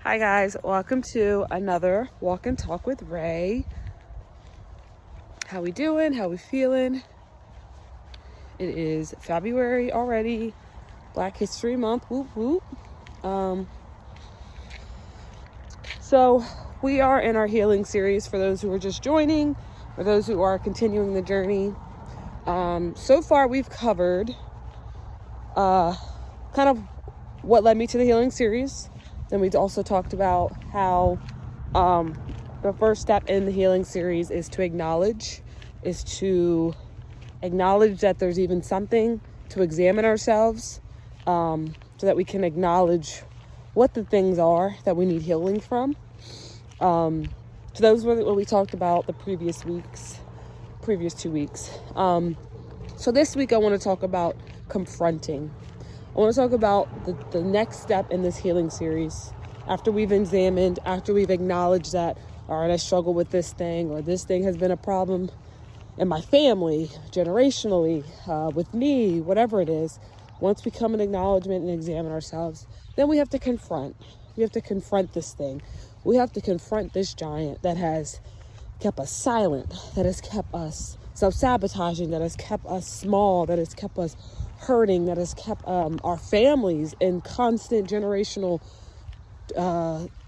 Hi guys, welcome to another Walk and Talk with Ray. How we doing? How we feeling? It is February already, Black History Month, whoop whoop. So we are in our healing series for those who are just joining or those who are continuing the journey. So far we've covered kind of what led me to the healing series. Then we also talked about how the first step in the healing series is to acknowledge that there's even something, to examine ourselves so that we can acknowledge what the things are that we need healing from. So those were what we talked about the previous 2 weeks. So this week I want to talk about confronting. I want to talk about the next step in this healing series. After we've acknowledged that, all right, I struggle with this thing, or this thing has been a problem in my family, generationally, with me, whatever it is. Once we come in acknowledgement and examine ourselves, then we have to confront. We have to confront this thing. We have to confront this giant that has kept us silent, that has kept us self-sabotaging, that has kept us small, that has kept us hurting, that has kept our families in constant generational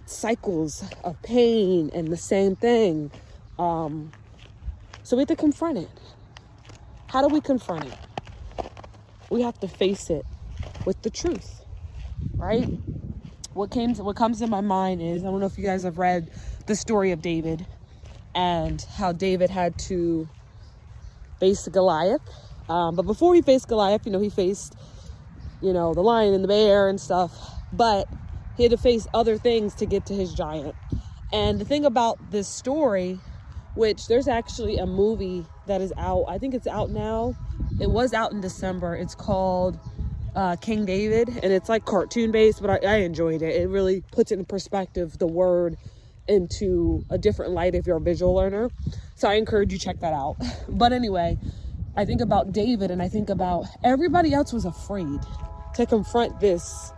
cycles of pain and the same thing. So we have to confront it. How do we confront it? We have to face it with the truth, right? What comes to my mind is, I don't know if you guys have read the story of David and how David had to face Goliath. But before he faced Goliath, he faced, the lion and the bear and stuff. But he had to face other things to get to his giant. And the thing about this story, which there's actually a movie that is out. I think it's out now. It was out in December. It's called King David. And it's like cartoon based, but I enjoyed it. It really puts it in perspective, the word, into a different light if you're a visual learner. So I encourage you to check that out. But anyway, I think about David and I think about everybody else was afraid to confront this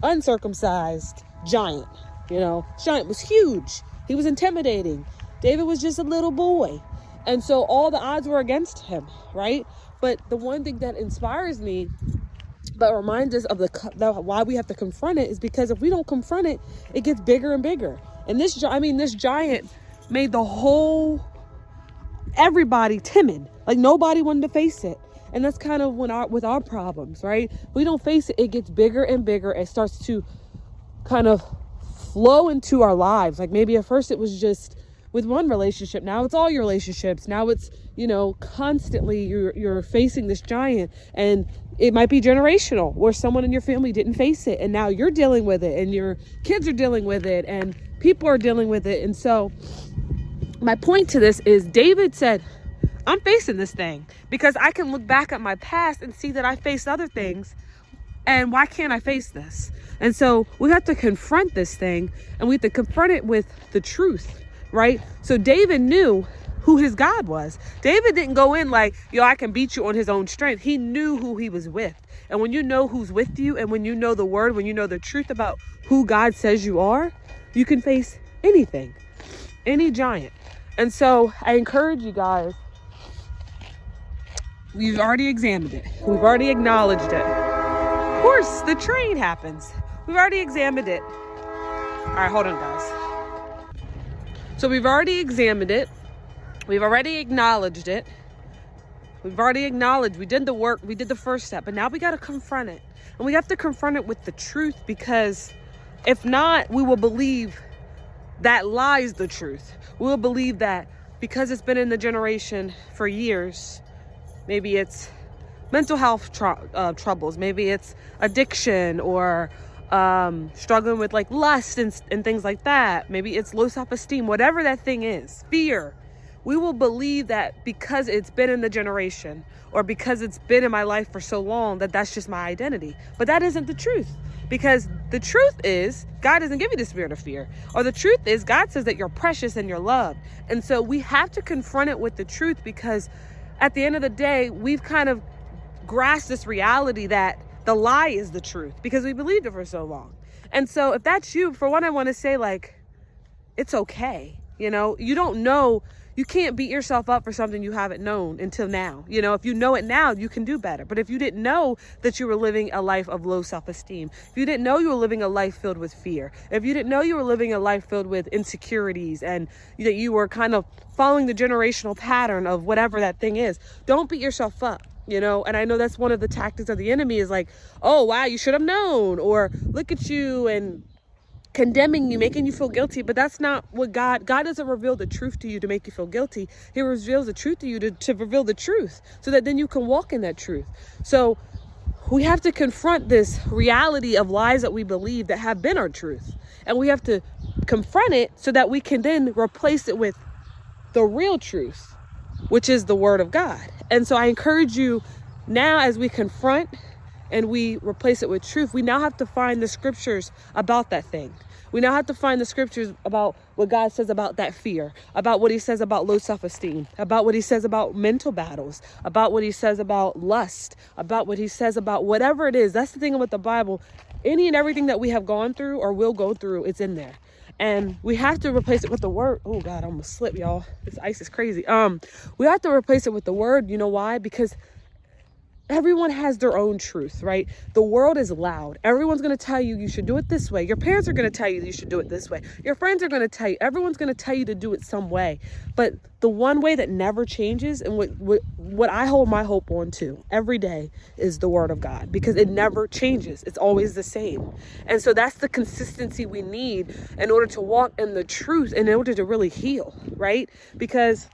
uncircumcised giant. Giant was huge. He was intimidating. David was just a little boy. And so all the odds were against him, right? But the one thing that inspires me, that reminds us of why we have to confront it, is because if we don't confront it, it gets bigger and bigger. And this giant made everybody timid. Like nobody wanted to face it. And that's kind of with our problems, right? We don't face it, it gets bigger and bigger. It starts to kind of flow into our lives. Like maybe at first it was just with one relationship. Now it's all your relationships. Now it's, constantly you're facing this giant, and it might be generational where someone in your family didn't face it. And now you're dealing with it, and your kids are dealing with it, and people are dealing with it. And so my point to this is David said, I'm facing this thing because I can look back at my past and see that I faced other things. And why can't I face this? And so we have to confront this thing, and we have to confront it with the truth, right? So David knew who his God was. David didn't go in like, I can beat you on his own strength. He knew who he was with. And when you know who's with you, and when you know the word, when you know the truth about who God says you are, you can face anything, any giant. And so I encourage you guys, we've already examined it. We've already acknowledged it. Of course, the train happens. We've already examined it. All right, hold on, guys. So we've already examined it. We've already acknowledged it. We've already acknowledged, we did the work, we did the first step, but now we got to confront it. And we have to confront it with the truth, because if not, we will believe that lies the truth. We will believe that because it's been in the generation for years. Maybe it's mental health troubles. Maybe it's addiction, or struggling with like lust and things like that. Maybe it's low self-esteem, whatever that thing is, fear. We will believe that because it's been in the generation, or because it's been in my life for so long, that that's just my identity. But that isn't the truth, because the truth is God doesn't give you the spirit of fear, or the truth is God says that you're precious and you're loved. And so we have to confront it with the truth, because at the end of the day, we've kind of grasped this reality that the lie is the truth because we believed it for so long. And so if that's you, for one, I want to say, like, it's okay. You know, you don't know, you can't beat yourself up for something you haven't known until now. You know, if you know it now, you can do better. But if you didn't know that you were living a life of low self-esteem, if you didn't know you were living a life filled with fear, if you didn't know you were living a life filled with insecurities, and that you were kind of following the generational pattern of whatever that thing is, don't beat yourself up. You know, and I know that's one of the tactics of the enemy is like, oh, wow, you should have known, or look at you, and condemning you, making you feel guilty. But that's not what God doesn't reveal the truth to you to make you feel guilty. He reveals the truth to you to reveal the truth, so that then you can walk in that truth. So we have to confront this reality of lies that we believe that have been our truth. And we have to confront it so that we can then replace it with the real truth, which is the word of God. And so I encourage you now, as we confront and we replace it with truth, we now have to find the scriptures about that thing. We now have to find the scriptures about what God says about that fear, about what he says about low self-esteem, about what he says about mental battles, about what he says about lust, about what he says about whatever it is. That's the thing with the Bible. Any and everything that we have gone through or will go through, it's in there. And we have to replace it with the word. Oh God, I almost slipped, y'all. This ice is crazy. We have to replace it with the word. You know why? Because everyone has their own truth, right? The world is loud. Everyone's going to tell you should do it this way. Your parents are going to tell you should do it this way. Your friends are going to tell you. Everyone's going to tell you to do it some way. But the one way that never changes, and what I hold my hope on to every day, is the word of God, because it never changes. It's always the same. And so that's the consistency we need in order to walk in the truth and in order to really heal, right? Because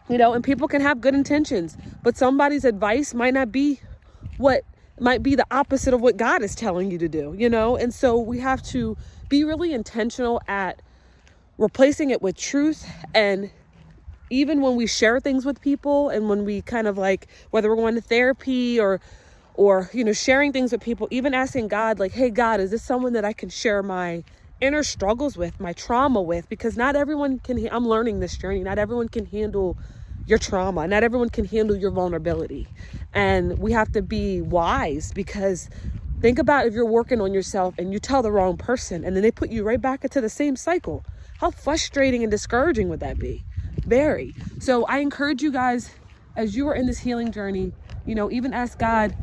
you know, and people can have good intentions, but somebody's advice might be the opposite of what God is telling you to do, you know? And so we have to be really intentional at replacing it with truth. And even when we share things with people, and when we kind of like, whether we're going to therapy or, you know, sharing things with people, even asking God, like, hey, God, is this someone that I can share my inner struggles with, my trauma with? Because not everyone can, I'm learning this journey, not everyone can handle your trauma. Not everyone can handle your vulnerability. And we have to be wise, because think about if you're working on yourself and you tell the wrong person and then they put you right back into the same cycle. How frustrating and discouraging would that be? Very. So I encourage you guys, as you are in this healing journey, you know, even ask God,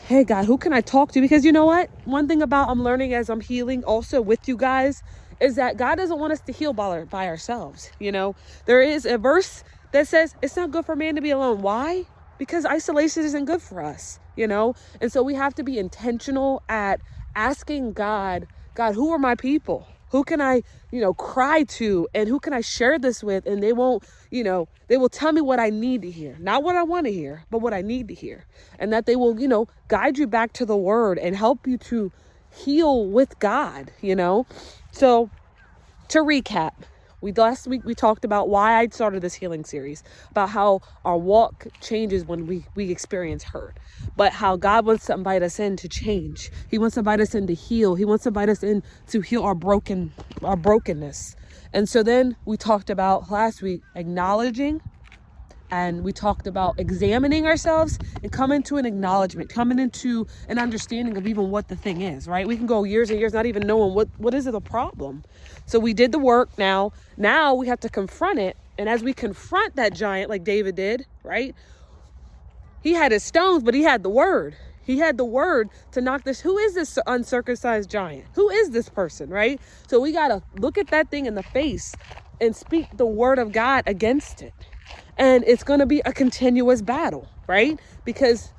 hey God, who can I talk to? Because you know what? One thing about I'm learning as I'm healing also with you guys is that God doesn't want us to heal by ourselves. You know, there is a verse that says it's not good for man to be alone. Why? Because isolation isn't good for us, you know? And so we have to be intentional at asking God, who are my people? Who can I, you know, cry to, and who can I share this with? And they won't, you know, they will tell me what I need to hear, not what I want to hear, but what I need to hear. And that they will, you know, guide you back to the word and help you to heal with God, you know? So to recap, last week we talked about why I started this healing series, about how our walk changes when we experience hurt, but how God wants to invite us in to change. He wants to invite us in to heal. He wants to invite us in to heal our brokenness. And so then we talked about last week acknowledging, and we talked about examining ourselves and coming to an acknowledgement, coming into an understanding of even what the thing is, right? We can go years and years not even knowing what is the problem. So we did the work now. Now we have to confront it. And as we confront that giant, like David did, right? He had his stones, but he had the word. He had the word to knock this. Who is this uncircumcised giant? Who is this person, right? So we got to look at that thing in the face and speak the word of God against it. And it's going to be a continuous battle, right? Because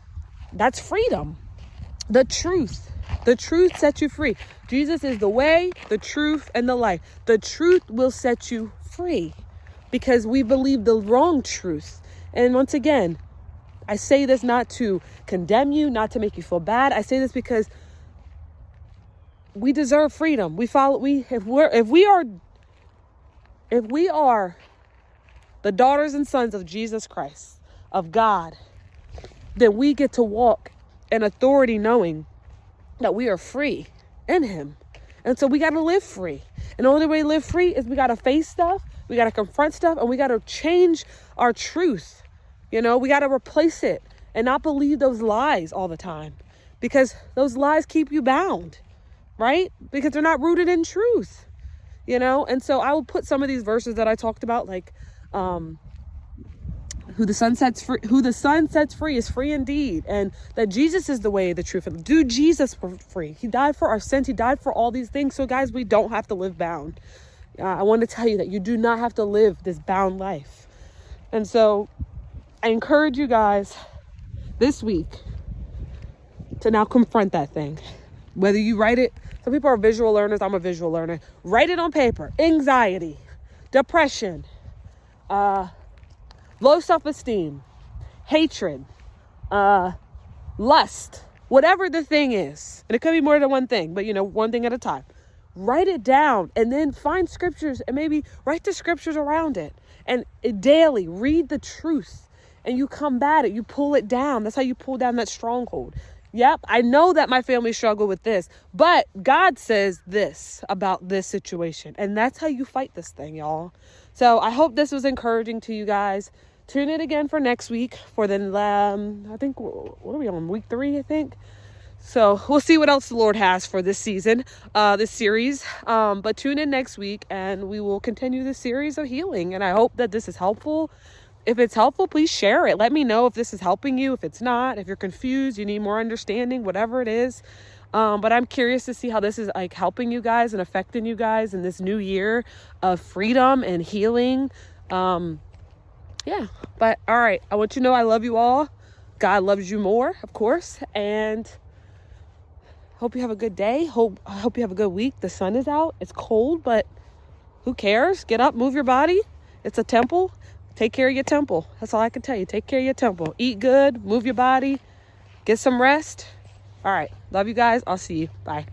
that's freedom. The truth sets you free. Jesus is the way, the truth, and the life. The truth will set you free, because we believe the wrong truth. And once again, I say this not to condemn you, not to make you feel bad. I say this because we deserve freedom. If we are the daughters and sons of Jesus Christ, of God, then we get to walk in authority, knowing that we are free in him. And so we got to live free. And the only way to live free is we got to face stuff, we got to confront stuff, and we got to change our truth. You know, we got to replace it and not believe those lies all the time, because those lies keep you bound, right? Because they're not rooted in truth, you know? And so I will put some of these verses that I talked about, like, who the sun sets free is free indeed. And that Jesus is the way, the truth, and do Jesus for free. He died for our sins. He died for all these things. So guys, we don't have to live bound. I want to tell you that you do not have to live this bound life. And so I encourage you guys this week to now confront that thing. Whether you write it, some people are visual learners. I'm a visual learner. Write it on paper. Anxiety, depression, low self-esteem, hatred, lust, whatever the thing is. And it could be more than one thing, but one thing at a time. Write it down and then find scriptures and maybe write the scriptures around it. And daily read the truth and you combat it. You pull it down. That's how you pull down that stronghold. Yep, I know that my family struggled with this, but God says this about this situation. And that's how you fight this thing, y'all. So I hope this was encouraging to you guys. Tune in again for next week for the, I think, what are we on? Week 3, I think. So we'll see what else the Lord has for this season, this series. But tune in next week and we will continue the series of healing. And I hope that this is helpful. If it's helpful, please share it. Let me know if this is helping you. If it's not, if you're confused, you need more understanding, whatever it is. But I'm curious to see how this is like helping you guys and affecting you guys in this new year of freedom and healing. Yeah, but all right. I want you to know I love you all. God loves you more, of course. And hope you have a good day. I hope you have a good week. The sun is out. It's cold, but who cares? Get up, move your body. It's a temple. Take care of your temple. That's all I can tell you. Take care of your temple. Eat good, move your body, get some rest. All right. Love you guys. I'll see you. Bye.